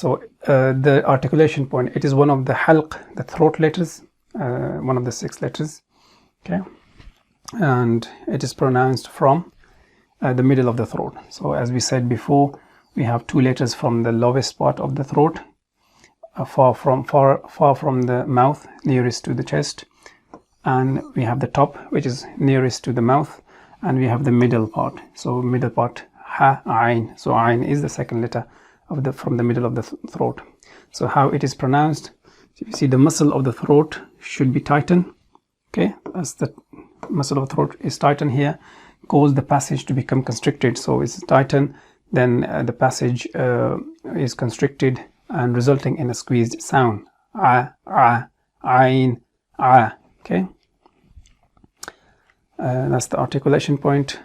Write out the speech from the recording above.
So the articulation point, it is one of the halq, the throat letters, one of the 6 letters. Okay, and it is pronounced from the middle of the throat. So as we said before, we have 2 letters from the lowest part of the throat, far from the mouth, nearest to the chest, and we have the top, which is nearest to the mouth, and we have the middle part. So middle part, ha, ayn. So ayn is the second letter of from the middle of the throat. So how it is pronounced, you see the muscle of the throat should be tightened. Okay, as the muscle of the throat is tightened here, cause the passage to become constricted. So it's tightened, then the passage is constricted and resulting in a squeezed sound. Ayn, a. Okay, that's the articulation point.